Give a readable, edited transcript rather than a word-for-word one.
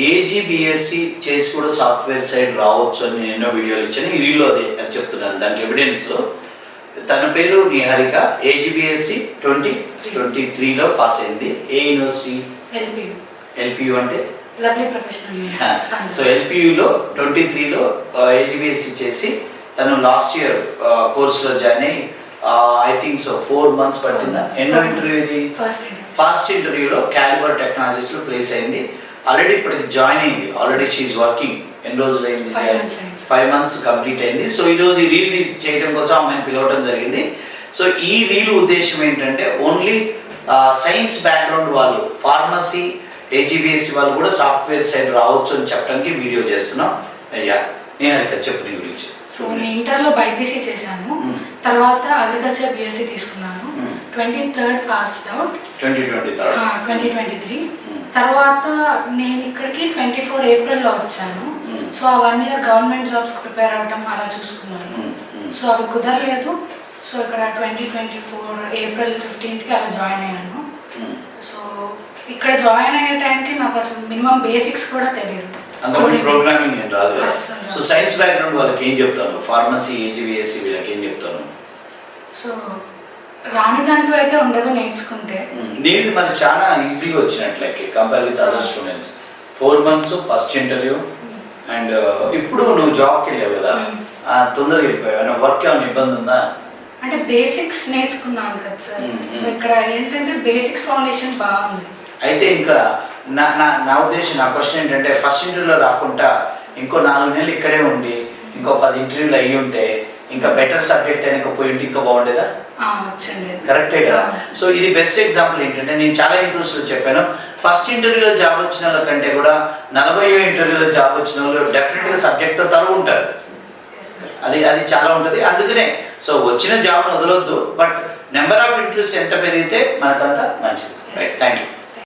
ఏజీబీఎస్సి చేసి కూడా software side రావచ్చు అని నేను ఎన్నో వీడియోలు ఇచ్చాను. ఈ రీల్లో అదే చెప్తున్నాను. దానికి ఎవిడెన్స్ తన పేరు నిహారిక. ఏజీబీఎస్సి 2023లో పాస్ అయింది. ఏ యూనివర్సిటీ? ఎల్పియు అంటే లవ్లీ ప్రొఫెషనల్ యూనివర్సిటీ. సో ఎల్పియులో 23లో ఏజీబీఎస్సి చేసి తను లాస్ట్ ఇయర్ కోర్సులో జాయిన్ అయ్యి ఐ థింక్ సో 4 months పట్టిందా. ఎన్నో ఇంటర్వ్యూ ఇది? ఫస్ట్ ఇంటర్వ్యూలో క్యాలిబర్ టెక్నాలజీస్లో ప్లేస్ అయింది. ఆల్రెడీ ఇప్పటికి జాయిన్ అయింది. Already she working. ఎన్ని రోజులు అయింది? 5 months కంప్లీట్ అయింది. సో ఈరోజు ఈ రీల్ చేయడం కోసం అమ్మాయిని పిలవడం జరిగింది. సో ఈ రీల్ ఉద్దేశం ఏంటంటే ఓన్లీ సైన్స్ బ్యాక్గ్రౌండ్ వాళ్ళు, ఫార్మసీ, ఏజీబీఎస్సి వాళ్ళు కూడా సాఫ్ట్వేర్ సైడ్ రావచ్చు అని చెప్పడానికి వీడియో చేస్తున్నాం. అయ్యా నిహారిక చెప్పు నీ గురించి. సో నేను ఇంటర్లో బైపీసీ చేశాను. తర్వాత అగ్రికల్చర్ బిఎస్సి తీసుకున్నాను. 23rd passed out 2023. తర్వాత నేను ఇక్కడికి 24 ఏప్రిల్లో వచ్చాను. సో ఆ 1 year గవర్నమెంట్ జాబ్స్ ప్రిపేర్ అవ్వటం అలా చూసుకున్నాను. సో అది కుదరలేదు. సో ఇక్కడ 2024 April 15th అలా జాయిన్ అయ్యాను. సో ఇక్కడ జాయిన్ అయ్యే టైంకి నాకు అసలు మినిమం బేసిక్స్ కూడా తెలియదు. అంతమంది ప్రోగ్రామింగ్ ఏం రాదు. సో సైన్స్ బ్యాక్గ్రౌండ్ వాళ్ళకి ఏం చెప్తాను? ఫార్మసీ, ఏజీబీఎస్సి వీళ్ళకి ఏం చెప్తాను? సో రానిదంటూ అయితే ఉండదు నేర్చుకుంటే. దీనికి మరి చాలా ఈజీగా వచ్చినట్లయితే compare with other students. 4 months first interview and ఇప్పుడు నువ్వు జాబ్కి వెళ్ళావు కదా, తొందరగా వెళ్ళిపోయావు. వర్క్ ఏమైనా ఇబ్బంది ఉందా? అంటే బేసిక్స్ నేర్చుకున్నాను కదా సార్. సో ఇక్కడ ఏంటంటే బేసిక్స్ ఫౌండేషన్ బాగుంది. అయితే ఇంకా నా ఉద్దేశం, నా క్వశ్చన్ ఏంటంటే ఫస్ట్ ఇంటర్వ్యూలో రాకుండా ఇంకో 4 నెలలు ఇక్కడే ఉండి ఇంకో 10 ఇంటర్వ్యూలు అయ్యి ఉంటే ఇంకా బెటర్ సబ్జెక్ట్ అయినా పోయి ఉంటే ఇంకా బాగుండేదా? కరెక్టే కదా. సో ఇది బెస్ట్ ఎగ్జాంపుల్. ఏంటంటే నేను చాలా ఇంటర్వ్యూస్లో చెప్పాను, ఫస్ట్ ఇంటర్వ్యూలో జాబ్ వచ్చిన వాళ్ళ కంటే కూడా 40వ ఇంటర్వ్యూలో జాబ్ వచ్చిన వాళ్ళు డెఫినెట్గా సబ్జెక్ట్తో తరువు ఉంటారు. అది చాలా ఉంటుంది. అందుకనే సో వచ్చిన జాబ్ను వదలొద్దు, బట్ నెంబర్ ఆఫ్ ఇంటర్వ్యూస్ ఎంత పెరిగితే మనకంత మంచిది. Right, thank you.